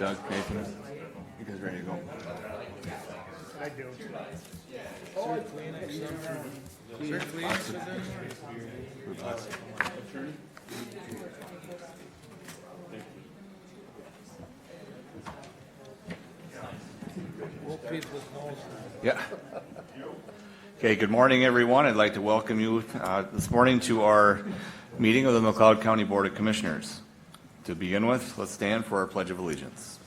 Doug, Nathan, you guys ready to go? I do. Oh, I clean it. Is there Kleenex in Yeah. Okay, good morning, everyone. I'd like to welcome you this morning to our meeting of the McLeod County Board of Commissioners. To begin with, let's stand for our Pledge of Allegiance.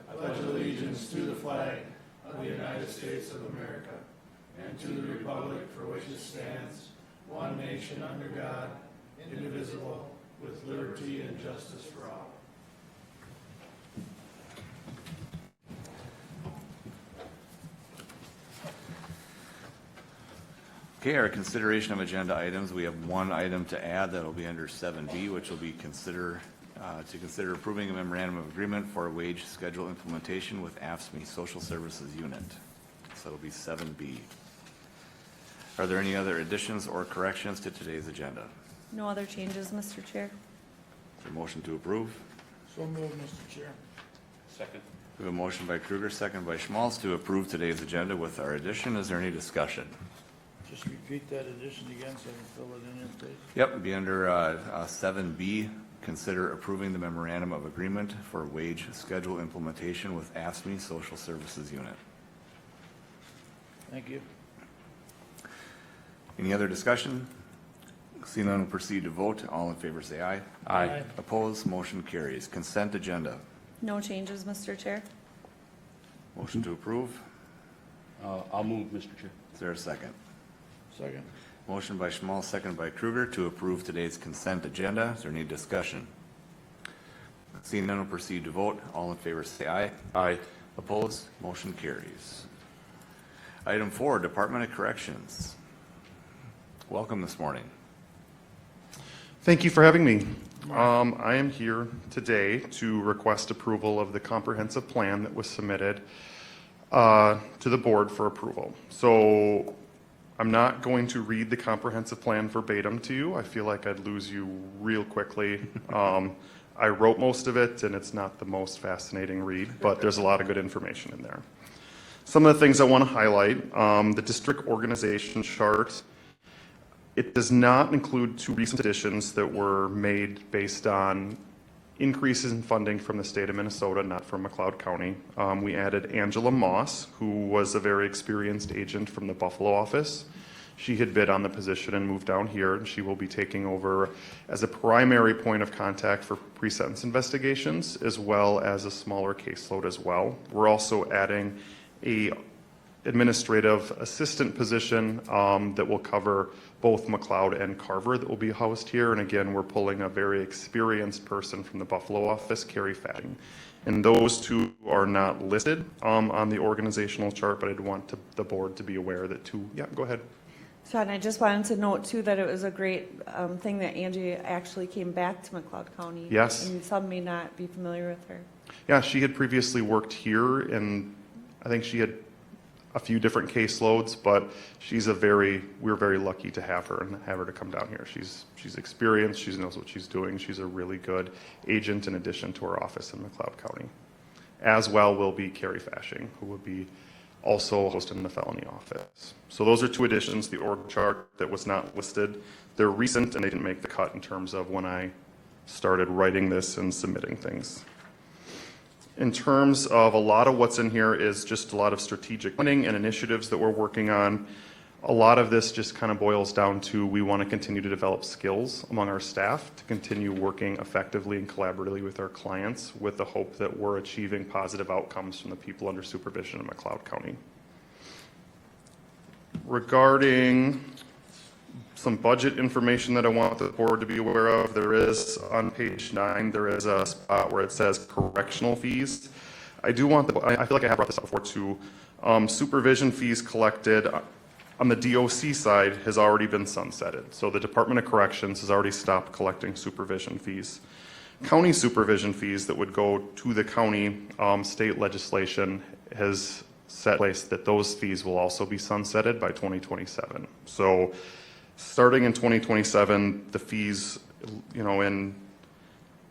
I pledge allegiance to the flag of the United States of America and to the republic for which it stands, one nation under God, indivisible, with liberty and justice for all. Okay, our consideration of agenda items. We have one item to add that will be under 7B, which will be consider approving a memorandum of agreement for a wage schedule implementation with AFSCME Social Services Unit. So it'll be 7B. Are there any other additions or corrections to today's agenda? No other changes, Mr. Chair. Is there a motion to approve? So moved, Mr. Chair. Second. We have a motion by Kruger, second by Schmaltz to approve today's agenda with our addition. Is there any discussion? Just repeat that addition again so I can fill it in here, please. Yep, it'd be under 7B, consider approving the memorandum of agreement for wage schedule implementation with AFSCME Social Services Unit. Thank you. Any other discussion? Seeing none, we'll proceed to vote. All in favor say aye. Aye. Opposed, motion carries. Consent agenda. No changes, Mr. Chair. Motion to approve. I'll move, Mr. Chair. Is there a second? Second. Motion by Schmaltz, second by Kruger to approve today's consent agenda. Is there any discussion? Seeing none, we'll proceed to vote. All in favor say aye. Aye. Opposed, motion carries. Item 4, Department of Corrections. Welcome this morning. Thank you for having me. I am here today to request approval of the comprehensive plan that was submitted to the board for approval. So I'm not going to read the comprehensive plan verbatim to you. I feel like I'd lose you real quickly. I wrote most of it, and it's not the most fascinating read, but there's a lot of good information in there. Some of the things I want to highlight, the district organization chart. It does not include two recent additions that were made based on increases in funding from the state of Minnesota, not from McLeod County. We added Angela Moss, who was a very experienced agent from the Buffalo office. She had bid on the position and moved down here, and she will be taking over as a primary point of contact for pre-sentence investigations, as well as a smaller caseload as well. We're also adding a administrative assistant position that will cover both McLeod and Carver that will be housed here. And again, we're pulling a very experienced person from the Buffalo office, Carrie Fatting. And those two are not listed on the organizational chart, but I'd want the board to be aware that two, yeah, go ahead. Sean, I just wanted to note too that it was a great thing that Angie actually came back to McLeod County. Yes. And some may not be familiar with her. Yeah, she had previously worked here, and I think she had a few different caseloads, but we're very lucky to have her and have her to come down here. She's experienced, she knows what she's doing. She's a really good agent in addition to her office in McLeod County. As well will be Carrie Fashing, who will be also hosting the felony office. So those are two additions, the org chart that was not listed. They're recent and they didn't make the cut in terms of when I started writing this and submitting things. In terms of a lot of what's in here is just a lot of strategic planning and initiatives that we're working on. A lot of this just kind of boils down to we want to continue to develop skills among our staff to continue working effectively and collaboratively with our clients with the hope that we're achieving positive outcomes from the people under supervision in McLeod County. Regarding some budget information that I want the board to be aware of, there is on page 9, there is a spot where it says correctional fees. I feel like I have brought this up before too. Supervision fees collected on the DOC side has already been sunsetted. So the Department of Corrections has already stopped collecting supervision fees. County supervision fees that would go to the county, state legislation has set in place that those fees will also be sunsetted by 2027. So starting in 2027, the fees, in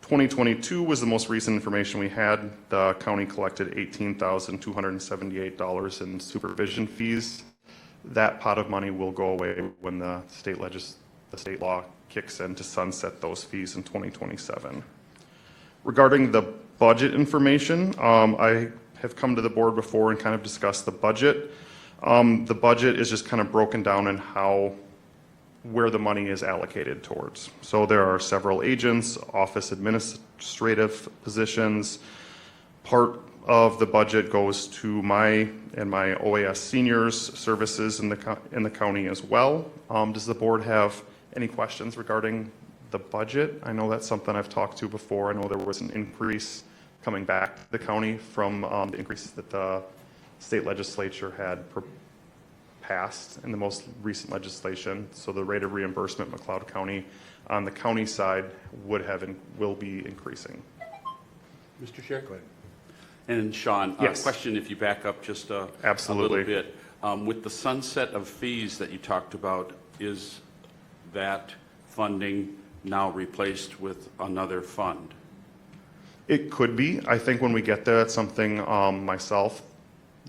2022 was the most recent information we had. The county collected $18,278 in supervision fees. That pot of money will go away when the state law kicks in to sunset those fees in 2027. Regarding the budget information, I have come to the board before and kind of discussed the budget. The budget is just kind of broken down in where the money is allocated towards. So there are several agents, office administrative positions. Part of the budget goes to my OAS seniors services in the county as well. Does the board have any questions regarding the budget? I know that's something I've talked to before. I know there was an increase coming back to the county from the increase that the state legislature had passed in the most recent legislation. So the rate of reimbursement in McLeod County on the county side will be increasing. Mr. Chair? Go ahead. And Sean, Yes. a question if you back up just a Absolutely. little bit. With the sunset of fees that you talked about, is that funding now replaced with another fund? It could be. I think when we get there, that's something myself,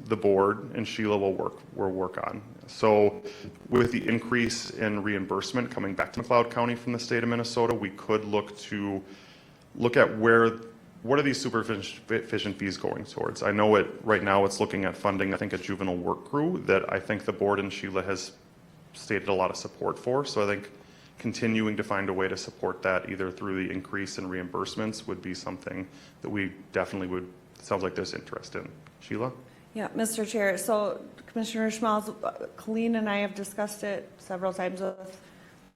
the board, and Sheila will work on. So with the increase in reimbursement coming back to McLeod County from the state of Minnesota, we could look at what are these supervision fees going towards. I know right now it's looking at funding, I think, a juvenile work crew that I think the board and Sheila has stated a lot of support for. So I think continuing to find a way to support that either through the increase in reimbursements would be something that we definitely sounds like there's interest in. Sheila? Yeah, Mr. Chair, so Commissioner Schmalz, Colleen and I have discussed it several times with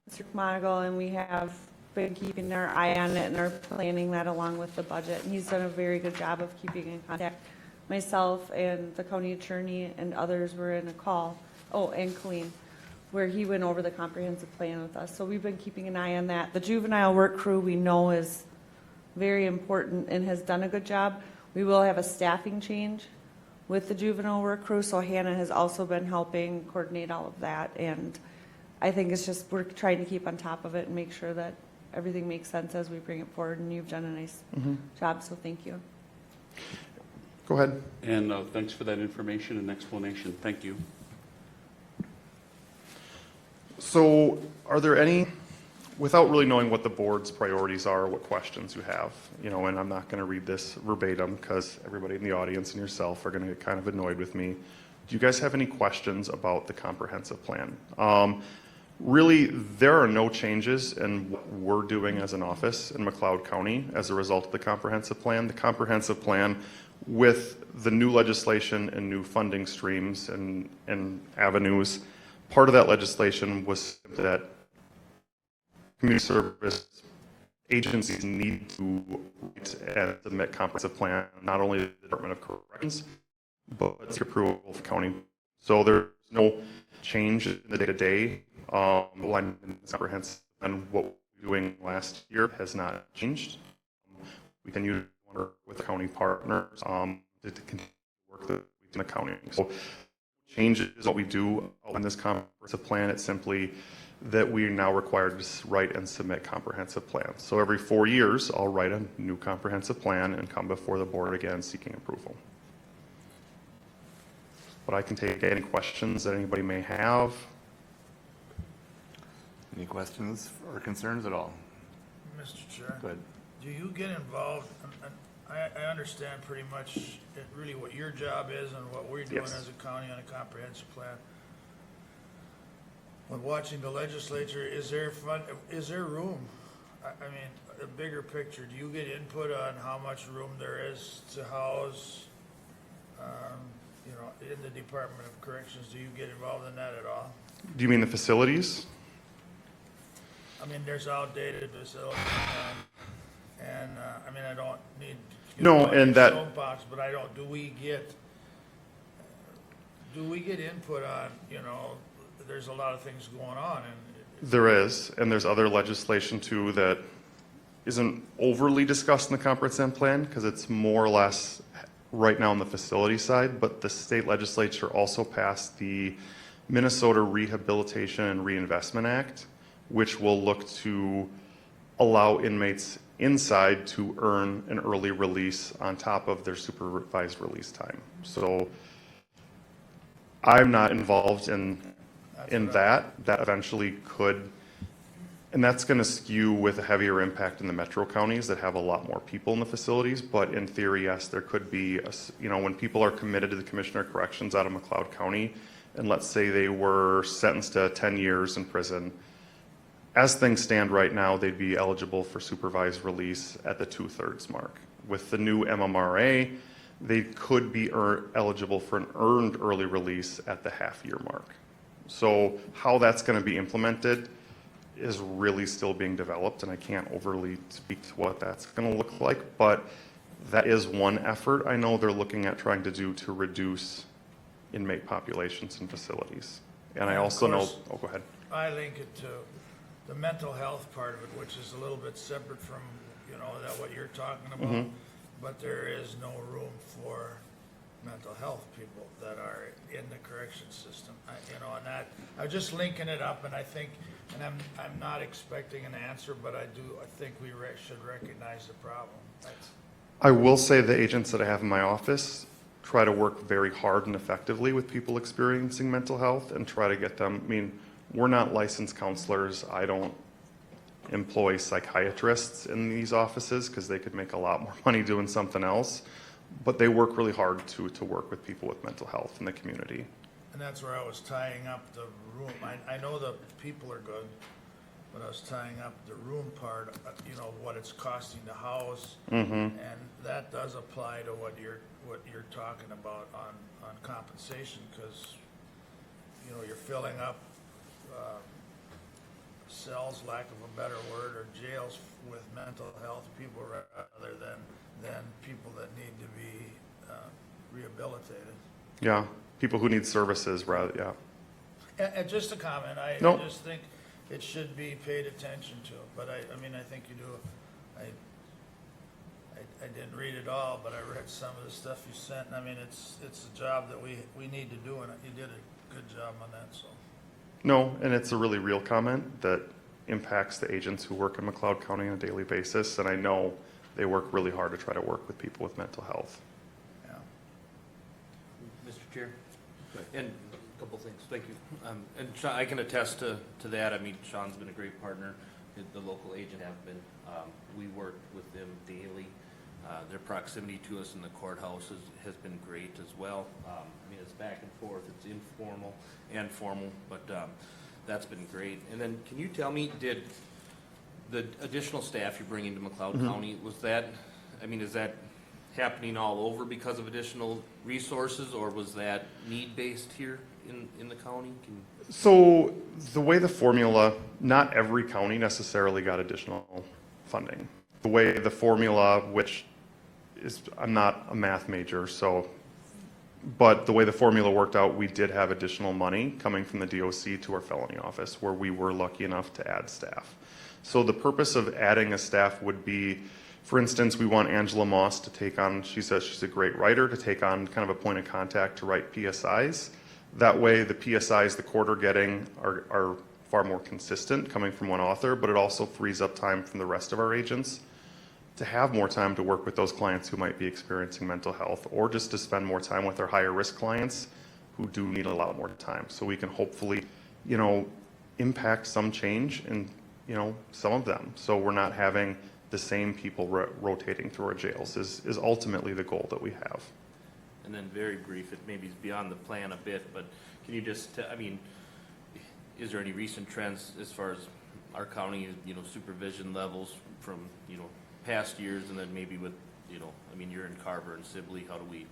Mr. Monagle, and we have been keeping our eye on it and are planning that along with the budget. And he's done a very good job of keeping in contact. Myself and the county attorney and others were in a call, and Colleen, where he went over the comprehensive plan with us. So we've been keeping an eye on that. The juvenile work crew we know is very important and has done a good job. We will have a staffing change with the juvenile work crew, so Hannah has also been helping coordinate all of that. And I think it's just we're trying to keep on top of it and make sure that everything makes sense as we bring it forward, and you've done a nice job, so thank you. Go ahead. And thanks for that information and explanation. Thank you. So are there any, without really knowing what the board's priorities are, what questions you have, and I'm not going to read this verbatim because everybody in the audience and yourself are going to get kind of annoyed with me. Do you guys have any questions about the comprehensive plan? Really, there are no changes in what we're doing as an office in McLeod County as a result of the comprehensive plan. The comprehensive plan, with the new legislation and new funding streams and avenues, part of that legislation was that community service agencies need to write and submit comprehensive plan, not only the Department of Corrections, but the approval of county. So there's no change in the day-to-day. Comprehensive and what we're doing last year has not changed. We continue to work with county partners to continue to work in the county. So changes what we do on this comprehensive plan. It's simply that we are now required to write and submit comprehensive plans. So every 4 years, I'll write a new comprehensive plan and come before the board again seeking approval. But I can take any questions that anybody may have. Any questions or concerns at all? Mr. Chair, Go ahead. do you get involved, and I understand pretty much really what your job is and what we're doing Yes. as a county on a comprehensive plan. When watching the legislature, is there room? I mean, a bigger picture, do you get input on how much room there is to house, in the Department of Corrections? Do you get involved in that at all? Do you mean the facilities? I mean, there's outdated facilities, and I don't need. No, and that- Soapbox, but do we get input on, there's a lot of things going on, and. There is, and there's other legislation too that isn't overly discussed in the comprehensive plan because it's more or less right now on the facility side, but the state legislature also passed the Minnesota Rehabilitation and Reinvestment Act, which will look to allow inmates inside to earn an early release on top of their supervised release time. So I'm not involved in that. That eventually could, and that's going to skew with a heavier impact in the metro counties that have a lot more people in the facilities. But in theory, yes, there could be, when people are committed to the Commissioner of Corrections out of McLeod County, and let's say they were sentenced to 10 years in prison, as things stand right now, they'd be eligible for supervised release at the 2/3 mark. With the new MMRA, they could be eligible for an earned early release at the half-year mark. So how that's going to be implemented is really still being developed, and I can't overly speak to what that's going to look like, but that is one effort I know they're looking at trying to do to reduce inmate populations in facilities. And I also know, oh, go ahead. I link it to the mental health part of it, which is a little bit separate from, that what you're talking about. But there is no room for mental health people that are in the correction system. And that, I'm just linking it up, and I think, and I'm not expecting an answer, but I think we should recognize the problem. I will say the agents that I have in my office try to work very hard and effectively with people experiencing mental health and try to get them, we're not licensed counselors. I don't employ psychiatrists in these offices because they could make a lot more money doing something else. But they work really hard to work with people with mental health in the community. And that's where I was tying up the room. I know the people are good, but I was tying up the room part, what it's costing to house. And that does apply to what you're talking about on compensation, because, you're filling up cells, lack of a better word, or jails with mental health people rather than people that need to be rehabilitated. Yeah, people who need services rather, yeah. And just a comment, I Nope. just think it should be paid attention to, but I think you do. I didn't read it all, but I read some of the stuff you sent, and it's a job that we need to do, and you did a good job on that, so. No, and it's a really real comment that impacts the agents who work in McLeod County on a daily basis, and I know they work really hard to try to work with people with mental health. Yeah. Mr. Chair, and a couple things, thank you. And Sean, I can attest to that. Sean's been a great partner. The local agent have been. We work with them daily. Their proximity to us in the courthouse has been great as well. It's back and forth. It's informal and formal, but that's been great. And then can you tell me, did the additional staff you're bringing to McLeod County, was that, is that happening all over because of additional resources, or was that need-based here in the county? So the way the formula, not every county necessarily got additional funding. The way the formula, which is, I'm not a math major, but the way the formula worked out, we did have additional money coming from the DOC to our felony office, where we were lucky enough to add staff. So the purpose of adding a staff would be, for instance, we want Angela Moss to take on, she says she's a great writer, to take on kind of a point of contact to write PSIs. That way the PSIs the court are getting are far more consistent coming from one author, but it also frees up time from the rest of our agents to have more time to work with those clients who might be experiencing mental health, or just to spend more time with our higher risk clients who do need a lot more time. So we can hopefully, impact some change in, some of them. So we're not having the same people rotating through our jails is ultimately the goal that we have. And then very brief, it maybe is beyond the plan a bit, but can you just, is there any recent trends as far as our county, supervision levels from, past years, and then maybe with, you're in Carver and Sibley, how do we,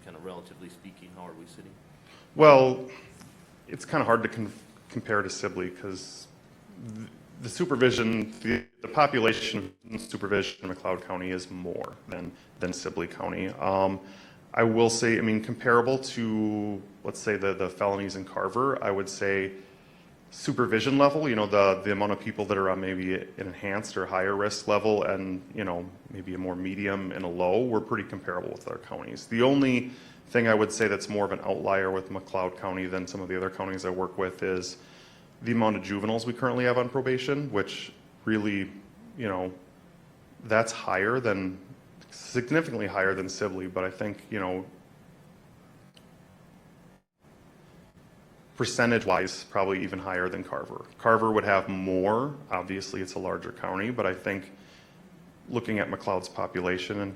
kind of relatively speaking, how are we sitting? Well, it's kind of hard to compare to Sibley because the supervision, the population of supervision in McLeod County is more than Sibley County. I will say, comparable to, let's say, the felonies in Carver, I would say supervision level, the amount of people that are on maybe an enhanced or higher risk level and, maybe a more medium and a low, we're pretty comparable with other counties. The only thing I would say that's more of an outlier with McLeod County than some of the other counties I work with is the amount of juveniles we currently have on probation, which really you know, that's significantly higher than Sibley, but I think, you know, percentage-wise, probably even higher than Carver. Carver would have more, obviously it's a larger county, but I think looking at McLeod's population and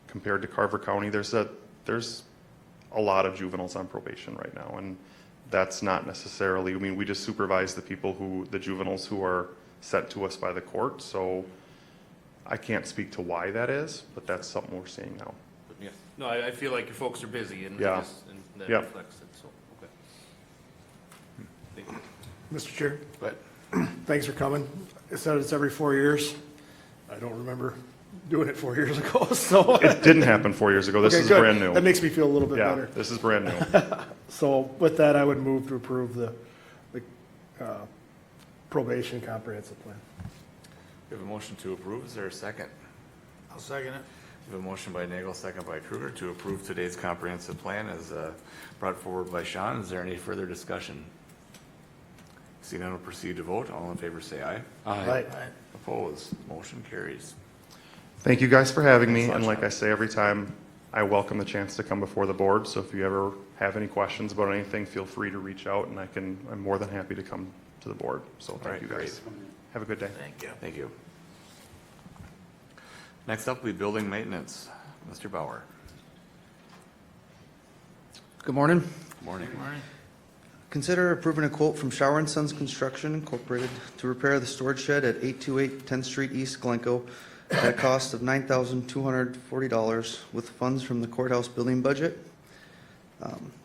compared to Carver County, there's a lot of juveniles on probation right now, and that's not necessarily, I mean, we just supervise the juveniles who are sent to us by the court, so I can't speak to why that is, but that's something we're seeing now. Yeah. No, I feel like your folks are busy and, Yeah. and that Yeah. reflects it, so, okay. Thank you. Mr. Chair, But thanks for coming. It said it's every 4 years. I don't remember doing it 4 years ago, so. It didn't happen 4 years ago, this Okay, is good. brand new. That makes me feel a little bit Yeah, better. this is brand new. So with that, I would move to approve the probation comprehensive plan. we have a motion to approve. Is there a second? I'll second it. We have a motion by Nagel, second by Kruger to approve today's comprehensive plan as brought forward by Sean. Is there any further discussion? Seeing none, we'll proceed to vote. All in favor, say aye. Right. Opposed? Motion carries. Thank you guys for having me, Thanks a lot, and like Sean. I say every time, I welcome the chance to come before the board, so if you ever have any questions about anything, feel free to reach out, and I'm more than happy to come to the board, so right, thank you guys. Have a good day. Thank you. Thank you. Next up will be building maintenance. Mr. Bauer. Good morning. Good morning. Consider approving a quote from Shower and Sons Construction Incorporated to repair the storage shed at 828 10th Street East, Glencoe, at a cost of $9,240 with funds from the courthouse building budget.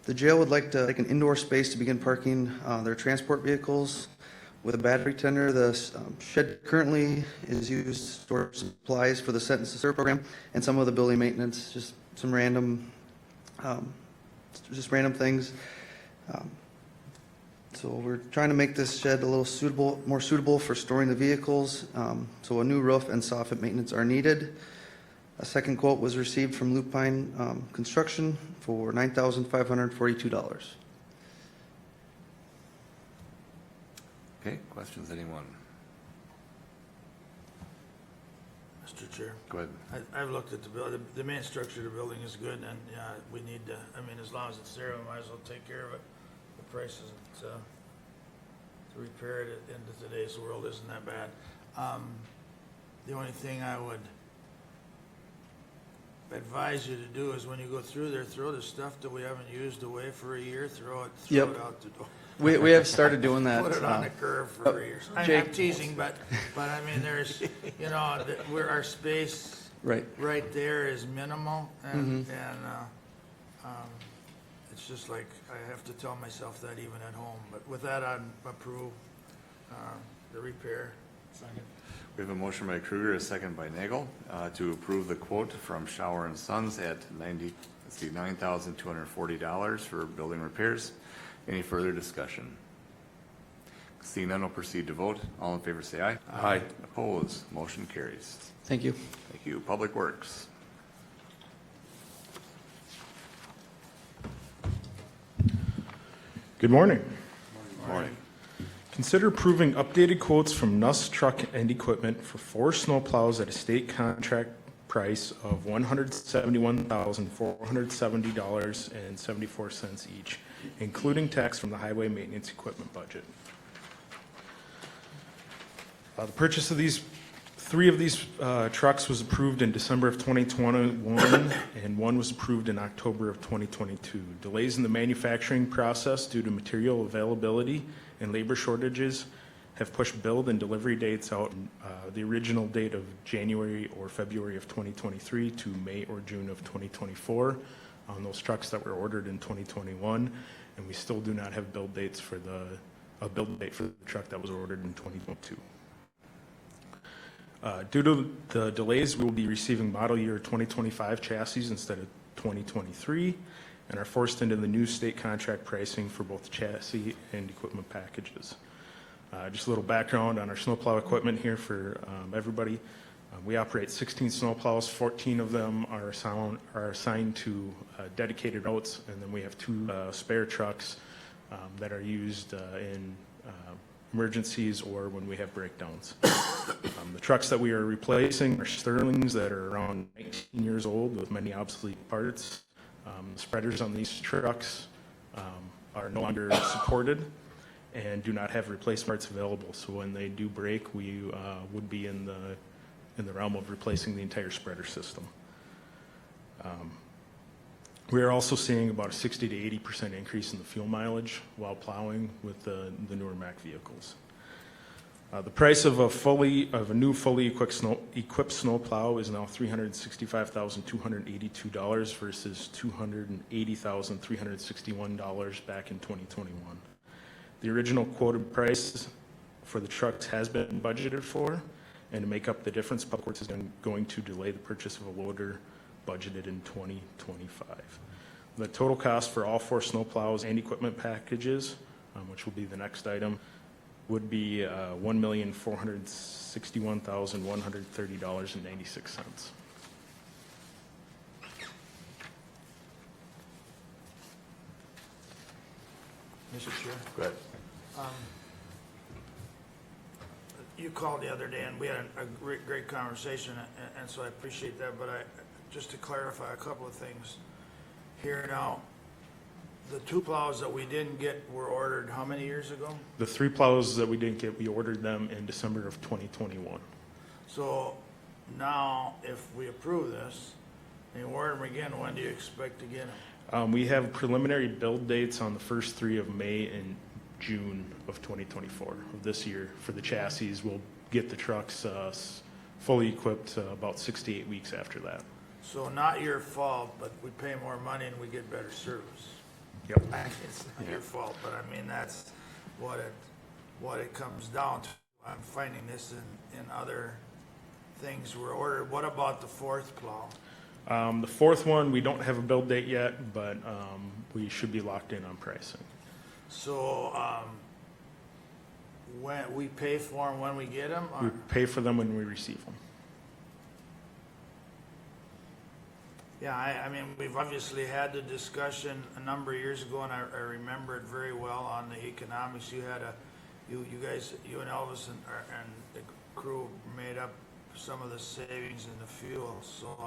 The jail would like an indoor space to begin parking their transport vehicles with a battery tender. The shed currently is used to store supplies for the Sentence to Serve program and some of the building maintenance, just some random things. So we're trying to make this shed a little more suitable for storing the vehicles. So a new roof and soffit maintenance are needed. A second quote was received from Lupine Construction for $9,542. Okay, questions, anyone? Mr. Chair, Go ahead. I've looked at the building, the main structure of the building is good, and, yeah, we need to, I mean, as long as it's there, we might as well take care of it. The price isn't, to repair it in today's world isn't that bad. The only thing I would advise you to do is when you go through there, throw the stuff that we haven't used away for a year, throw it Yep. out the door. We have started doing that. Put it on the curve for years. I'm Jake- teasing, but I mean, there's, you know, where our space Right. right there is minimal, and it's just like, I have to tell myself that even at home. But with that, I'd approve the repair. We have a motion by Kruger, a second by Nagel, to approve the quote from Shower and Sons at $9,240 for building repairs. Any further discussion? Seeing none, we'll proceed to vote. All in favor, say aye. Aye. Opposed? Motion carries. Thank you. Thank you. Public Works. Good morning. Morning. Consider approving updated quotes from Nuss Truck and Equipment for 4 snowplows at a state contract price of $171,470.74 each, including tax from the highway maintenance equipment budget. The purchase of these 3 of these trucks was approved in December of 2021, and 1 was approved in October of 2022. Delays in the manufacturing process due to material availability and labor shortages have pushed build and delivery dates out, the original date of January or February of 2023 to May or June of 2024 on those trucks that were ordered in 2021, and we still do not have build dates for a build date for the truck that was ordered in 2022. Due to the delays, we will be receiving model year 2025 chassis instead of 2023, and are forced into the new state contract pricing for both chassis and equipment packages. Just a little background on our snowplow equipment here for everybody. We operate 16 snowplows. 14 of them are assigned to dedicated routes, and then we have 2 spare trucks that are used in emergencies or when we have breakdowns. The trucks that we are replacing are Sterlings that are around 19 years old with many obsolete parts. The spreaders on these trucks are no longer supported and do not have replacement parts available. So when they do break, we would be in the realm of replacing the entire spreader system. We are also seeing about a 60 to 80% increase in the fuel mileage while plowing with the newer Mack vehicles. The price of a new fully equipped snowplow is now $365,282 versus $280,361 back in 2021. The original quoted price for the trucks has been budgeted for, and to make up the difference, Public Works is going to delay the purchase of a loader budgeted in 2025. The total cost for all 4 snowplows and equipment packages, which will be the next item, would be $1,461,130.96. Mr. Chair? Go ahead. You called the other day, and we had a great conversation, and so I appreciate that, but just to clarify a couple of things here now. The 2 plows that we didn't get were ordered how many years ago? The 3 plows that we didn't get, we ordered them in December of 2021. So now, if we approve this, and you order them again, when do you expect to get them? We have preliminary build dates on the first 3 of May and June of 2024 of this year for the chassis. We'll get the trucks fully equipped about 6 to 8 weeks after that. So not your fault, but we pay more money and we get better service. Yep. It's not your fault, but I mean, that's what it comes down to. I'm finding this in other things were ordered. What about the 4th plow? The 4th one, we don't have a build date yet, but we should be locked in on pricing. So, when we pay for them when we get them? We pay for them when we receive them. Yeah, I mean, we've obviously had the discussion a number of years ago, and I remember it very well on the economics. You had you guys, you and Elvis and the crew made up some of the savings in the fuel. So,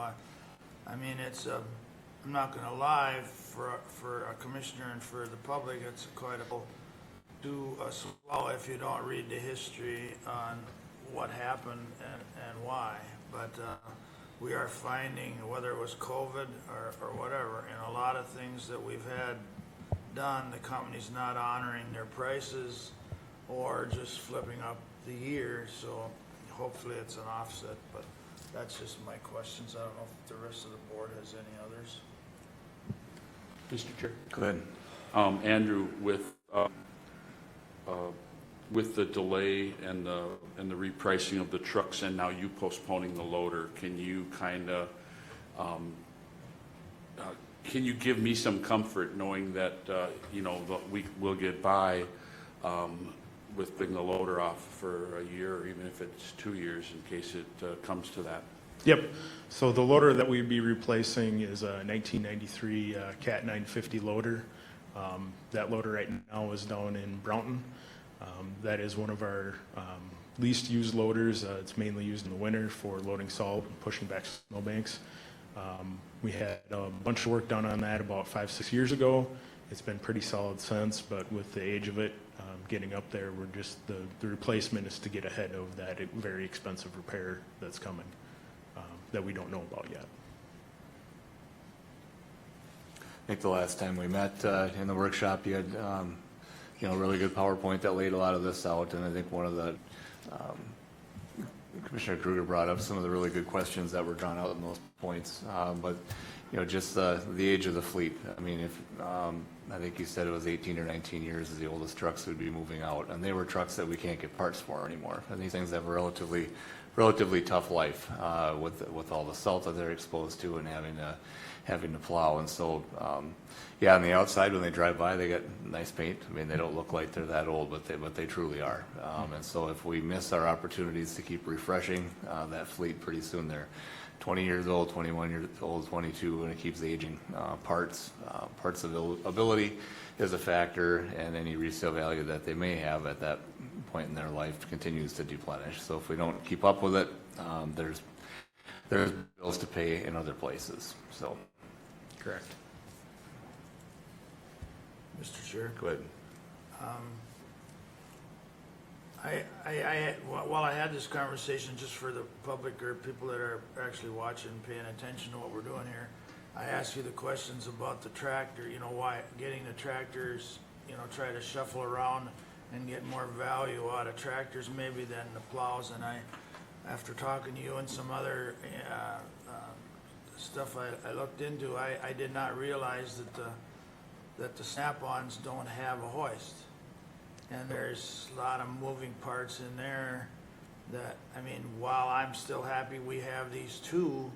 I mean, it's, I'm not gonna lie, for a commissioner and for the public, it's quite a do a swallow if you don't read the history on what happened and why. But, we are finding, whether it was COVID or whatever, in a lot of things that we've had done, the company's not honoring their prices or just flipping up the year. So hopefully it's an offset, but that's just my questions. I don't know if the rest of the board has any others. Mr. Chair? Go ahead. Andrew, with the delay and the repricing of the trucks and now you postponing the loader, can you kind of, can you give me some comfort knowing that, we'll get by with putting the loader off for a year or even if it's 2 years in case it comes to that? Yep. So the loader that we'd be replacing is a 1993 Cat 950 loader. That loader right now is down in Brownton. That is one of our least used loaders. It's mainly used in the winter for loading salt and pushing back snowbanks. We had a bunch of work done on that about 5-6 years ago. It's been pretty solid since, but with the age of it getting up there, we're just the replacement is to get ahead of that very expensive repair that's coming that we don't know about yet. I think the last time we met in the workshop, you had a really good PowerPoint that laid a lot of this out, and I think one of the Commissioner Kruger brought up some of the really good questions that were drawn out in those points. But just the age of the fleet. I mean, if I think you said it was 18 or 19 years is the oldest trucks would be moving out, and they were trucks that we can't get parts for anymore. And these things have a relatively tough life with all the salt that they're exposed to and having to plow. And so, on the outside when they drive by, they get nice paint. I mean, they don't look like they're that old, but they truly are. And so if we miss our opportunities to keep refreshing that fleet pretty soon. They're 20 years old, 21 years old, 22, and it keeps aging. Parts availability is a factor, and any resale value that they may have at that point in their life continues to deplenish. So if we don't keep up with it, there's bills to pay in other places. So, Correct. Mr. Chair. go ahead. While I had this conversation, just for the public or people that are actually watching, paying attention to what we're doing here, I asked you the questions about the tractor, you know, why getting the tractors, you know, try to shuffle around and get more value out of tractors maybe than the plows. And after talking to you and some other stuff I looked into, I did not realize that the snap-ons don't have a hoist. And there's a lot of moving parts in there that, I mean, while I'm still happy we have these two,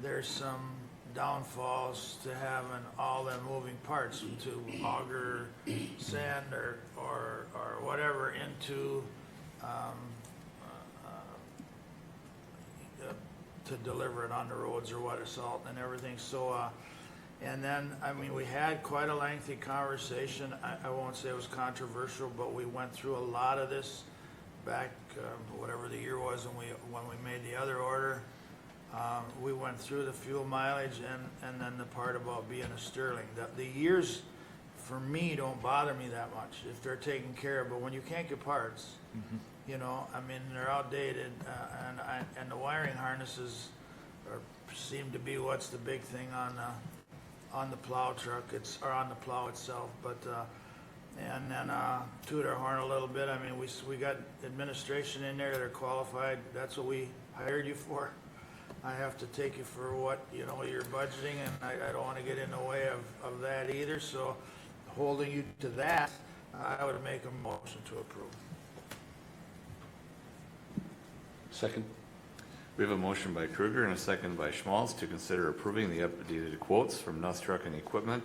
there's some downfalls to having all the moving parts to auger sand or whatever into to deliver it on the roads or what, salt and everything. So, and then, I mean, we had quite a lengthy conversation. I won't say it was controversial, but we went through a lot of this back, whatever the year was when we made the other order. We went through the fuel mileage and then the part about being a Sterling. The years, for me, don't bother me that much if they're taken care of, but when you can't get parts, you know, I mean, they're outdated, and the wiring harnesses seem to be what's the big thing on the plow truck, or on the plow itself. But and then toot our horn a little bit. I mean, we got administration in there that are qualified. That's what we hired you for. I have to take you for what, you know, you're budgeting, and I don't want to get in the way of that either. So holding you to that, I would make a motion to approve. Second? We have a motion by Kruger and a second by Schmalz to consider approving the updated quotes from Nuss Truck and Equipment,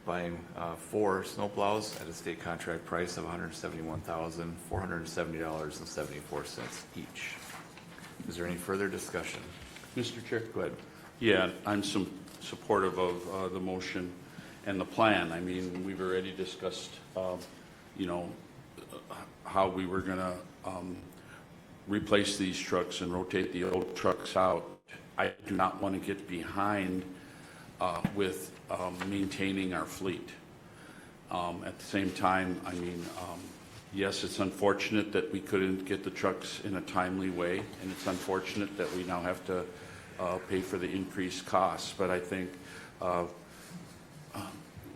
buying 4 snowplows at a state contract price of $171,470.74 each. Is there any further discussion? Mr. Chair? Go ahead. Yeah, I'm supportive of the motion and the plan. I mean, we've already discussed, you know, how we were going to replace these trucks and rotate the old trucks out. I do not want to get behind with maintaining our fleet. At the same time, I mean, yes, it's unfortunate that we couldn't get the trucks in a timely way, and it's unfortunate that we now have to pay for the increased costs. But I think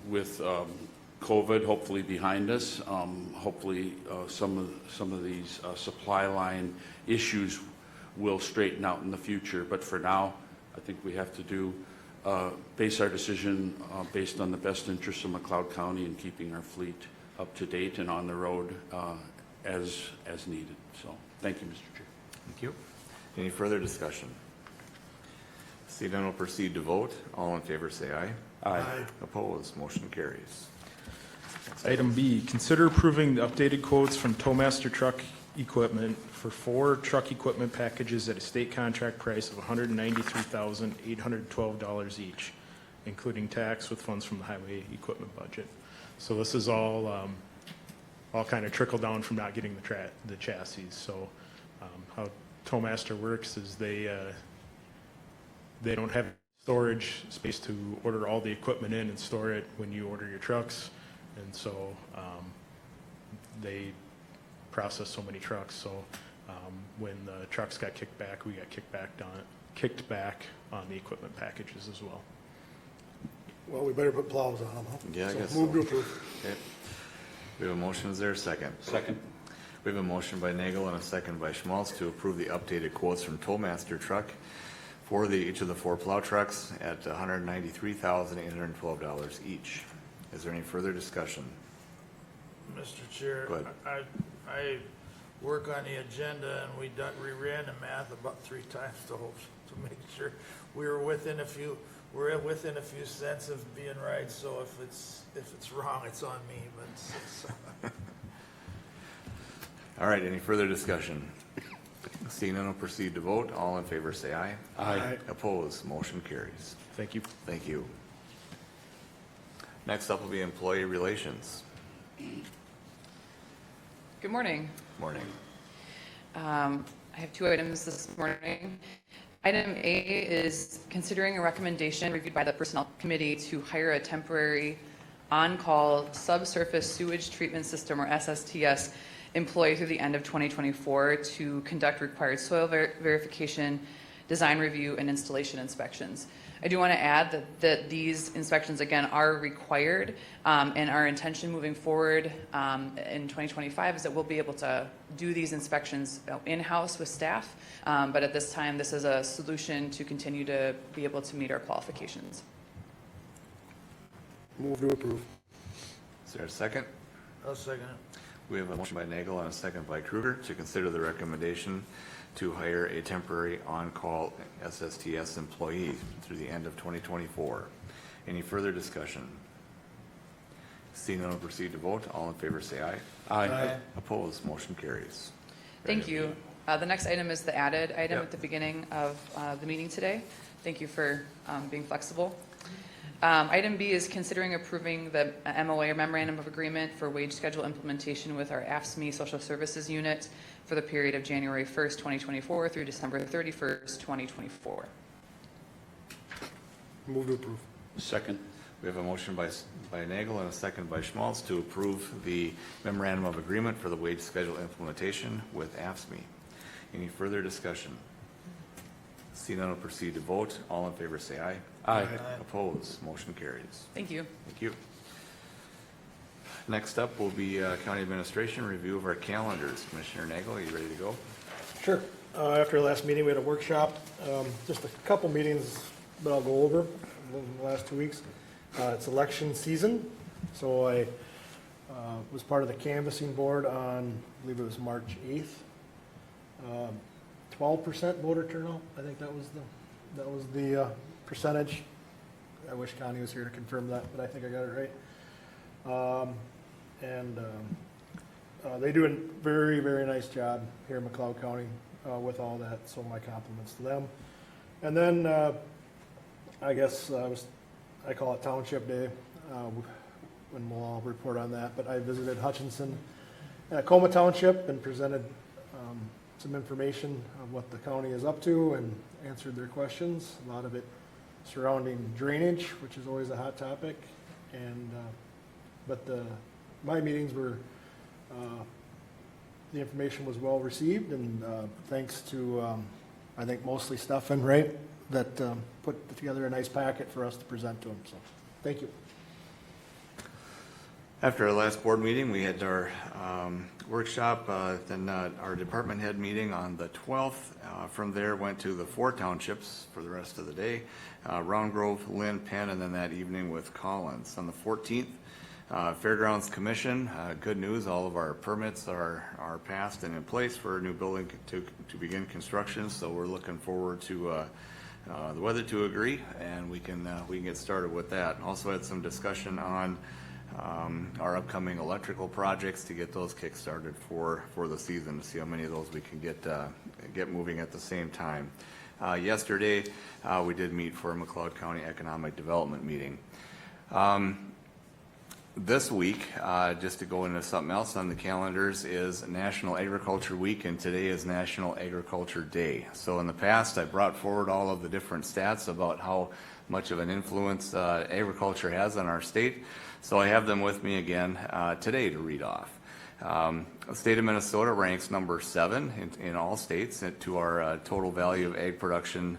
with COVID hopefully behind us, hopefully some of these supply line issues will straighten out in the future. But for now, I think we have to base our decision based on the best interests of McLeod County and keeping our fleet up to date and on the road as needed. So, thank you, Mr. Chair. Thank you. Any further discussion? Seeing none, we'll proceed to vote. All in favor say aye. Aye. Opposed, motion carries. Item B, consider approving the updated quotes from Towmaster Truck Equipment for 4 truck equipment packages at a state contract price of $193,812 each, including tax with funds from the highway equipment budget. So this is all kind of trickled down from not getting the chassis. So how Towmaster works is they don't have storage space to order all the equipment in and store it when you order your trucks. And so they process so many trucks. So when the trucks got kicked back, we got kicked back on the equipment packages as well. Well, we better put plows on them, huh? Yeah, I guess Move so. to approve. Okay. We have a motion. Is there a second? Second? We have a motion by Nagel and a second by Schmalz to approve the updated quotes from Towmaster Truck for each of the 4 plow trucks at $193,812 each. Is there any further discussion? Mr. Chair, Go ahead. I work on the agenda, and we ran the math about 3 times to make sure we were within a few cents of being right. So if it's wrong, it's on me. But All right, any further discussion? Seeing none, we'll proceed to vote. All in favor, say aye. Aye. Opposed, motion carries. Thank you. Thank you. Next up will be employee relations. Good morning. Morning. I have two items this morning. Item A is considering a recommendation reviewed by the Personnel Committee to hire a temporary on-call subsurface sewage treatment system, or SSTS, employee through the end of 2024 to conduct required soil verification, design review, and installation inspections. I do want to add that these inspections, again, are required, and our intention moving forward in 2025 is that we'll be able to do these inspections in-house with staff, but at this time, this is a solution to continue to be able to meet our qualifications. Move to approve. Is there a second? I'll second it. We have a motion by Nagel and a second by Kruger to consider the recommendation to hire a temporary on-call SSTS employee through the end of 2024. Any further discussion? Seeing none, we'll proceed to vote. All in favor, say aye. Aye. Opposed, motion carries. Thank you. The next item is the added item at the beginning of the meeting today. Thank you for being flexible. Item B is considering approving the MOA, or Memorandum of Agreement, for wage schedule implementation with our AFSCME Social Services Unit for the period of January 1st, 2024 through December 31st, 2024. Move to approve. Second. We have a motion by Nagel and a second by Schmaltz to approve the memorandum of agreement for the wage schedule implementation with AFSCME. Any further discussion? Seeing none, will proceed to vote. All in favor, say aye. Aye. Opposed, motion carries. Thank you. Thank you. Next up will be County Administration review of our calendars. Commissioner Nagel, are you ready to go? Sure. After our last meeting, we had a workshop, just a couple meetings that I'll go over in the last 2 weeks. It's election season, so I was part of the canvassing board on, I believe it was March 8th. 12% voter turnout, I think that was the percentage. I wish Connie was here to confirm that, but I think I got it right. They do a very, very nice job here in McLeod County with all that, so my compliments to them. And then I guess I call it Township Day, when we'll all report on that, but I visited Hutchinson and Acoma Township and presented some information on what the county is up to and answered their questions, a lot of it surrounding drainage, which is always a hot topic. And but my meetings were, the information was well received, and thanks to, I think mostly Stefan, right, that put together a nice packet for us to present to them. So, thank you. After our last board meeting, we had our workshop, then our department head meeting on the 12th. From there, went to the 4 townships for the rest of the day, Round Grove, Lynn, Penn, and then that evening with Collins. On the 14th, Fairgrounds Commission, good news, all of our permits are passed and in place for a new building to begin construction, so we're looking forward to the weather to agree, and we can get started with that. Also had some discussion on our upcoming electrical projects to get those kick-started for the season, to see how many of those we can get moving at the same time. Yesterday, we did meet for a McLeod County Economic Development meeting. This week, just to go into something else on the calendars, is National Agriculture Week, and today is National Agriculture Day. So in the past, I brought forward all of the different stats about how much of an influence agriculture has on our state. So I have them with me again today to read off. The state of Minnesota ranks number 7 in all states to our total value of ag production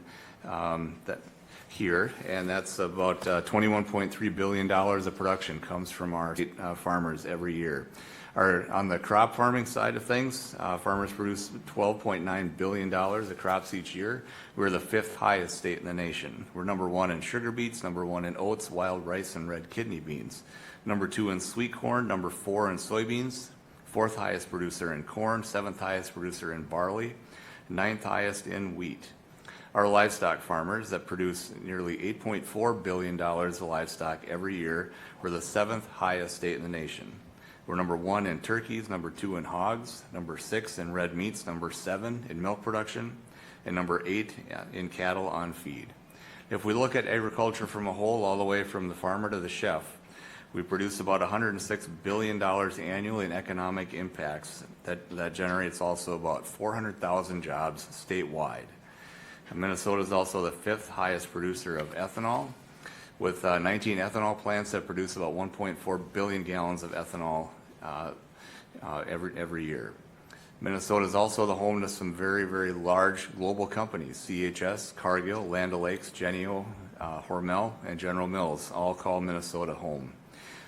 here, and that's about $21.3 billion of production comes from our farmers every year. On the crop farming side of things, farmers produce $12.9 billion of crops each year. We're the 5th highest state in the nation. We're number 1 in sugar beets, number 1 in oats, wild rice, and red kidney beans. Number 2 in sweet corn, number 4 in soybeans, 4th highest producer in corn, 7th highest producer in barley, 9th highest in wheat. Our livestock farmers that produce nearly $8.4 billion of livestock every year, we're the 7th highest state in the nation. We're number 1 in turkeys, number 2 in hogs, number 6 in red meats, number 7 in milk production, and number 8 in cattle on feed. If we look at agriculture from a whole, all the way from the farmer to the chef, we produce about $106 billion annually in economic impacts. That generates also about 400,000 jobs statewide. Minnesota is also the 5th highest producer of ethanol, with 19 ethanol plants that produce about 1.4 billion gallons of ethanol every year. Minnesota is also the home to some very, very large global companies: CHS, Cargill, Land O'Lakes, Jennie-O, Hormel, and General Mills, all call Minnesota home.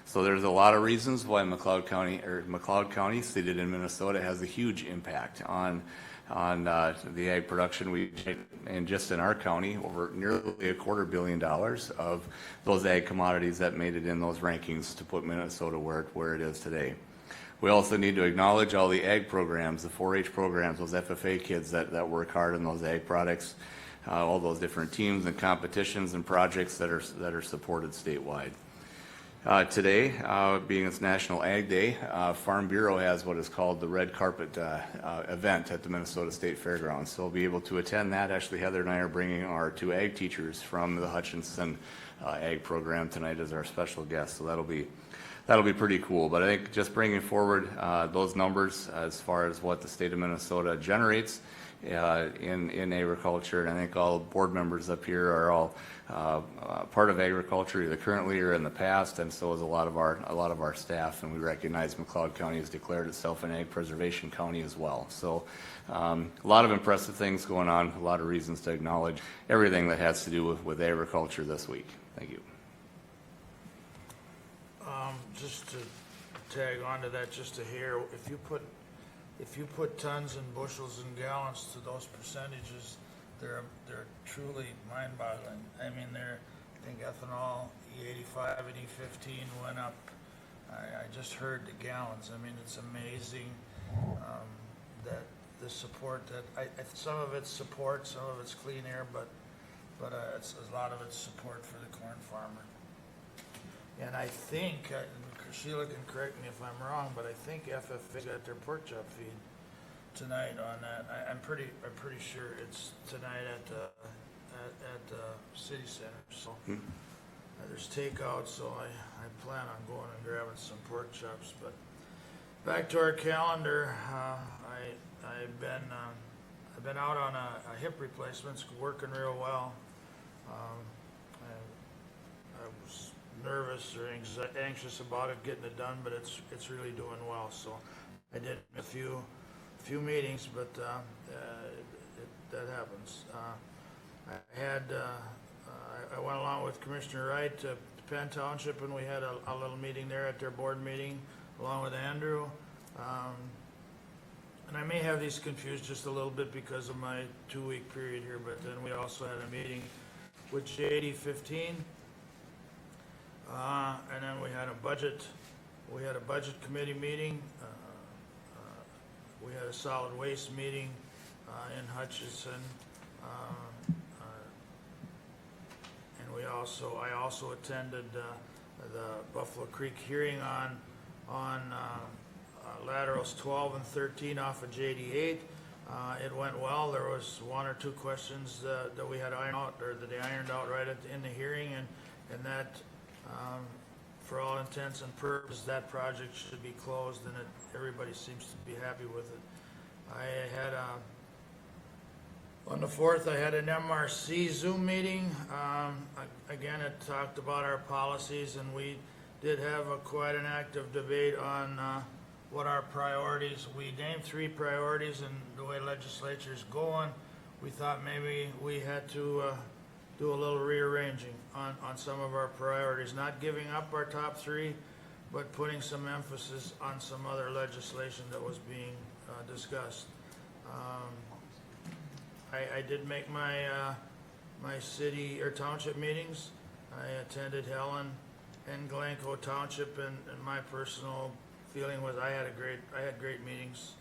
So there's a lot of reasons why McLeod County, seated in Minnesota, has a huge impact on the ag production. And just in our county, over nearly $250 million of those ag commodities that made it in those rankings to put Minnesota where it is today. We also need to acknowledge all the ag programs, the 4-H programs, those FFA kids that work hard on those ag products, all those different teams and competitions and projects that are supported statewide. Today, being it's National Ag Day, Farm Bureau has what is called the Red Carpet event at the Minnesota State Fairgrounds. So we'll be able to attend that. Actually, Heather and I are bringing our 2 ag teachers from the Hutchinson ag program tonight as our special guests. So that'll be pretty cool. But I think just bringing forward those numbers as far as what the state of Minnesota generates in agriculture, and I think all board members up here are all part of agriculture, either currently or in the past, and so is a lot of our staff. And we recognize McLeod County has declared itself an ag preservation county as well. So a lot of impressive things going on, a lot of reasons to acknowledge everything that has to do with agriculture this week. Thank you. Just to tag on to that, just to hear, if you put tons and bushels and gallons to those percentages, they're truly mind-boggling. I mean, I think ethanol, E85 and E15 went up. I just heard the gallons. I mean, it's amazing that the support that some of it's support, some of it's clean air, but it's a lot of it's support for the corn farmer. And I think, Sheila can correct me if I'm wrong, but I think FFA got their pork chop feed tonight on that. I'm pretty sure it's tonight at the city center. So there's takeout, so I plan on going and grabbing some pork chops. But back to our calendar, I've been out on a hip replacement. It's working real well. I was nervous or anxious about it, getting it done, but it's really doing well. So I did a few meetings, but that happens. I went along with Commissioner Wright to Penn Township, and we had a little meeting there at their board meeting, along with Andrew. And I may have these confused just a little bit because of my 2-week period here, but then we also had a meeting with JD15. And then we had a budget committee meeting. We had a solid waste meeting in Hutchinson, and I also attended the Buffalo Creek hearing on laterals 12 and 13 off of JD8. It went well. There was 1 or 2 questions that we had ironed out, or that they ironed out right in the hearing, and that. For all intents and purposes, that project should be closed, and everybody seems to be happy with it. I had on the 4th, I had an MRC Zoom meeting. Again, it talked about our policies, and we did have quite an active debate on what our priorities. We named 3 priorities, and the way legislature's going, we thought maybe we had to do a little rearranging on some of our priorities, not giving up our top 3, but putting some emphasis on some other legislation that was being discussed. I did make my city or township meetings. I attended Helen and Glencoe Township, and my personal feeling was I had great meetings.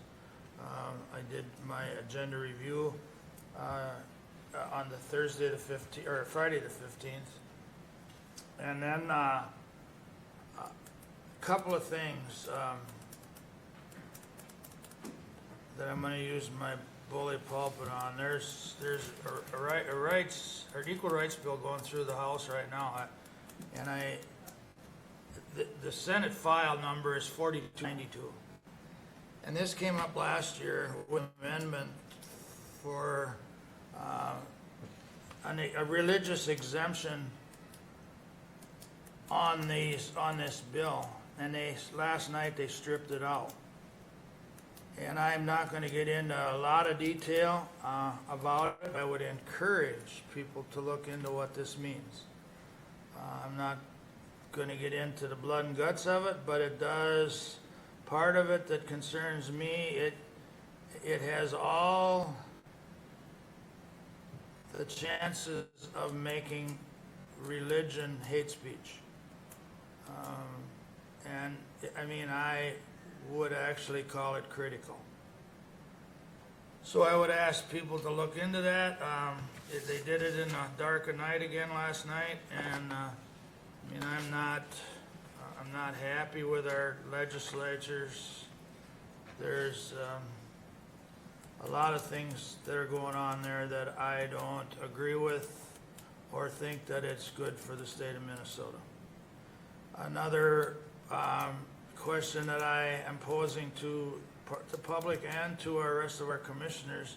I did my agenda review on the Thursday the 15th, or Friday the 15th. And then couple of things that I'm gonna use my bully pulpit on. There's an equal rights bill going through the House right now, the Senate file number is 4292. And this came up last year with amendment for a religious exemption on this bill. And last night they stripped it out. And I'm not going to get into a lot of detail about it. I would encourage people to look into what this means. I'm not going to get into the blood and guts of it, but it does, part of it that concerns me, it has all the chances of making religion hate speech. And I mean, I would actually call it critical. So I would ask people to look into that. They did it in the dark of night again last night, and I mean, I'm not happy with our legislatures. There's a lot of things that are going on there that I don't agree with or think that it's good for the state of Minnesota. Another question that I am posing to the public and to our rest of our commissioners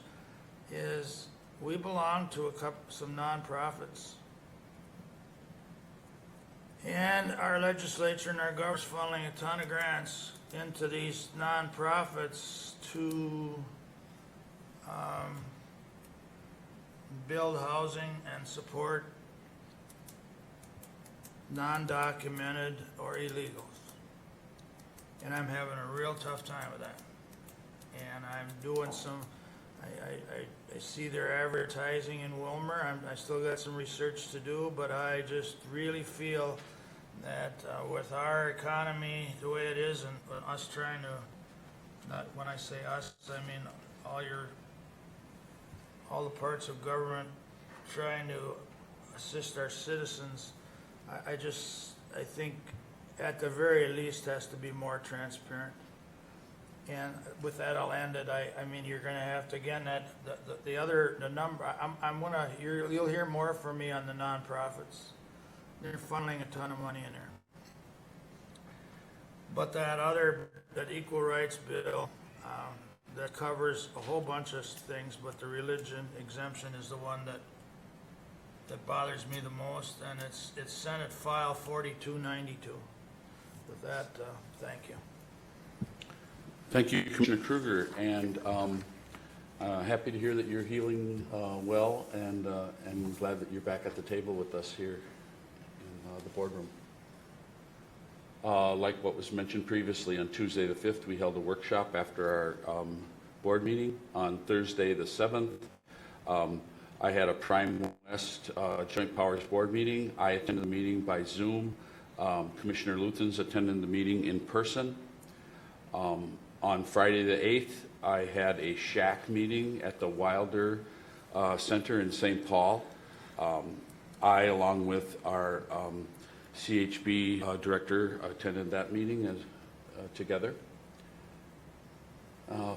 is we belong to some nonprofits. And our legislature and our government's funneling a ton of grants into these nonprofits to build housing and support non-documented or illegals. And I'm having a real tough time with that. And I'm doing some, I see their advertising in Wilmer. I still got some research to do, but I just really feel that with our economy the way it is, and us trying to, not when I say us, I mean all the parts of government trying to assist our citizens, I think at the very least has to be more transparent. And with that, I'll end it. I mean, you're going to have to, again, the number, you'll hear more from me on the nonprofits. They're funneling a ton of money in there. But that equal rights bill, that covers a whole bunch of things, but the religion exemption is the one that bothers me the most, and it's Senate File 4292. With that, thank you. Thank you, Commissioner Kruger, and happy to hear that you're healing well, and glad that you're back at the table with us here in the boardroom. Like what was mentioned previously, on Tuesday the 5th, we held a workshop after our board meeting. On Thursday the 7th, I had a Prime West Joint Powers Board meeting. I attended the meeting by Zoom. Commissioner Luthens attended the meeting in person. On Friday the 8th, I had a SHAC meeting at the Wilder Center in St. Paul. I, along with our CHB director, attended that meeting together.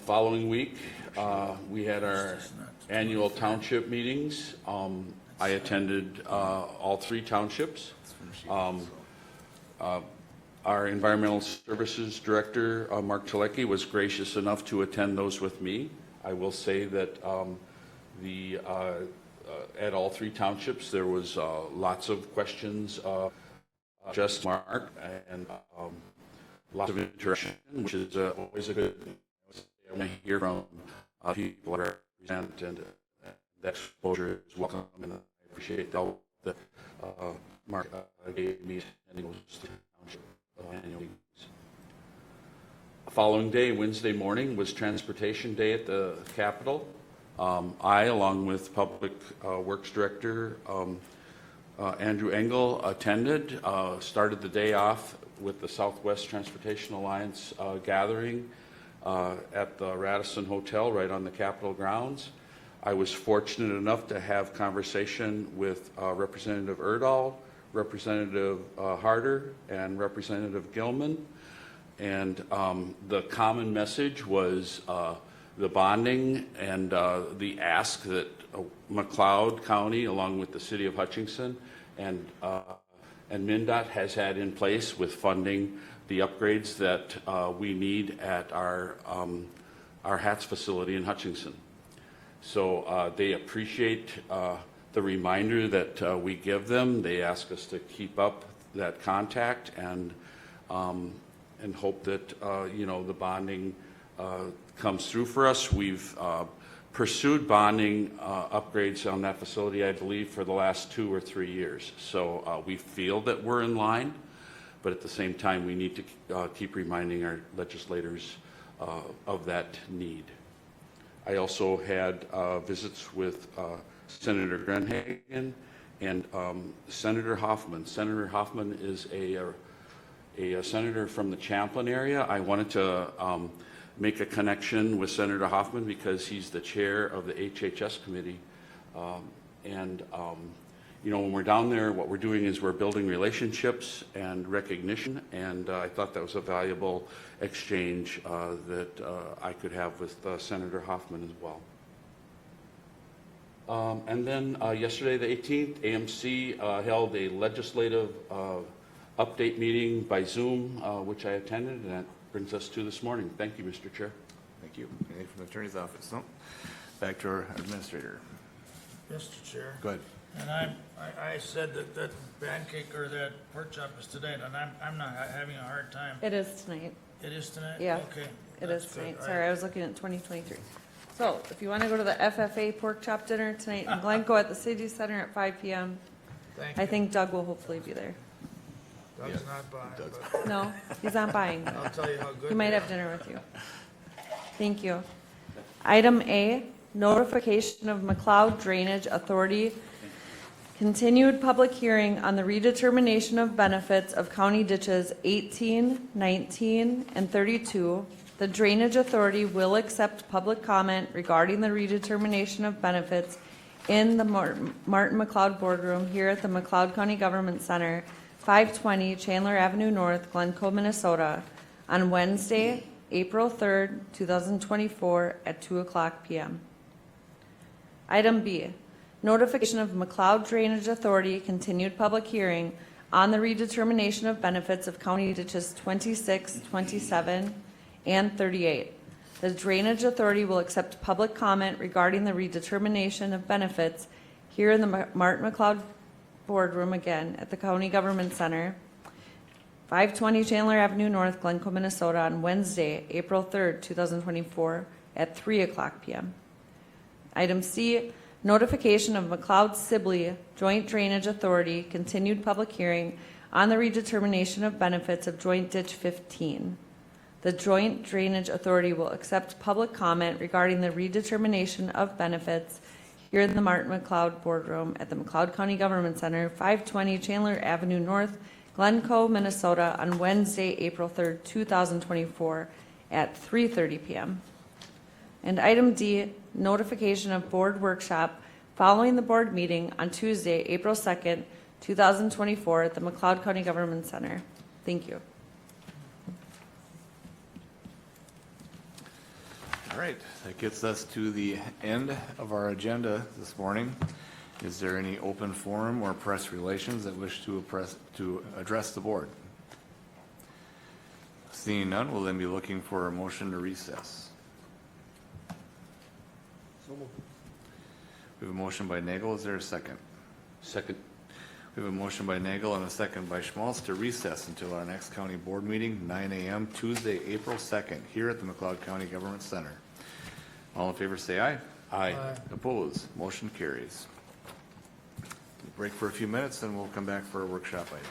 Following week, we had our annual township meetings. I attended all three townships. Our environmental services director, Mark Telecki, was gracious enough to attend those with me. I will say that at all three townships, there was lots of questions, just Mark, and lots of interaction, which is always a good thing. I want to hear from people that represent, and that exposure is welcome, and I appreciate the help that Mark gave me and those township annual meetings. The following day, Wednesday morning, was Transportation Day at the Capitol. I, along with Public Works Director Andrew Engel, attended, started the day off with the Southwest Transportation Alliance gathering at the Radisson Hotel right on the Capitol grounds. I was fortunate enough to have conversation with Representative Erdahl, Representative Harder, and Representative Gilman. And the common message was the bonding and the ask that McLeod County, along with the city of Hutchinson and MnDOT has had in place with funding the upgrades that we need at our HATS facility in Hutchinson. So they appreciate the reminder that we give them. They ask us to keep up that contact and hope that the bonding comes through for us. We've pursued bonding upgrades on that facility, I believe, for the last 2 or 3 years. So we feel that we're in line, but at the same time, we need to keep reminding our legislators of that need. I also had visits with Senator Grenhagen and Senator Hoffman. Senator Hoffman is a senator from the Champlin area. I wanted to make a connection with Senator Hoffman because he's the chair of the HHS committee. When we're down there, what we're doing is we're building relationships and recognition, and I thought that was a valuable exchange that I could have with Senator Hoffman as well. And then yesterday, the 18th, AMC held a legislative update meeting by Zoom, which I attended, and that brings us to this morning. Thank you, Mr. Chair. Thank you. Anything from the attorney's office? No. Back to our administrator. Mr. Chair. Go ahead. And I said that pancake or that pork chop is today, and I'm not having a hard time. It is tonight. It is tonight? Yeah. Okay. It that's is good. tonight. Sorry, I was looking at 2023. So if you want to go to the FFA pork chop dinner tonight in Glencoe at the City Center at 5 p.m., Thank you. I think Doug will hopefully be there. Doug's not buying, Doug's- but No, he's not buying. I'll tell you how good. He might they have are. dinner with you. Thank you. Item A, notification of McLeod Drainage Authority. Continued public hearing on the redetermination of benefits of county ditches 18, 19, and 32. The Drainage Authority will accept public comment regarding the redetermination of benefits in the Martin McLeod Boardroom here at the McLeod County Government Center, 520 Chandler Avenue North, Glencoe, Minnesota, on Wednesday, April 3rd, 2024 at 2:00 p.m. Item B, notification of McLeod Drainage Authority continued public hearing on the redetermination of benefits of county ditches 26, 27, and 38. The Drainage Authority will accept public comment regarding the redetermination of benefits here in the Martin McLeod Boardroom again at the County Government Center, 520 Chandler Avenue North, Glencoe, Minnesota, on Wednesday, April 3rd, 2024 at 3:00 p.m. Item C, notification of McLeod Sibley Joint Drainage Authority continued public hearing on the redetermination of benefits of Joint Ditch 15. The Joint Drainage Authority will accept public comment regarding the redetermination of benefits here in the Martin McLeod Boardroom at the McLeod County Government Center, 520 Chandler Avenue North, Glencoe, Minnesota, on Wednesday, April 3rd, 2024 at 3:30 p.m. And item D, notification of board workshop following the board meeting on Tuesday, April 2nd, 2024 at the McLeod County Government Center. Thank you. All right, that gets us to the end of our agenda this morning. Is there any open forum or press relations that wish to address the board? Seeing none, we'll then be looking for a motion to recess. We have a motion by Nagel. Is there a second? Second. We have a motion by Nagel and a second by Schmaltz to recess until our next county board meeting, 9 a.m. Tuesday, April 2nd, here at the McLeod County Government Center. All in favor say aye. Aye. Opposed? Motion carries. We'll break for a few minutes, then we'll come back for a workshop item.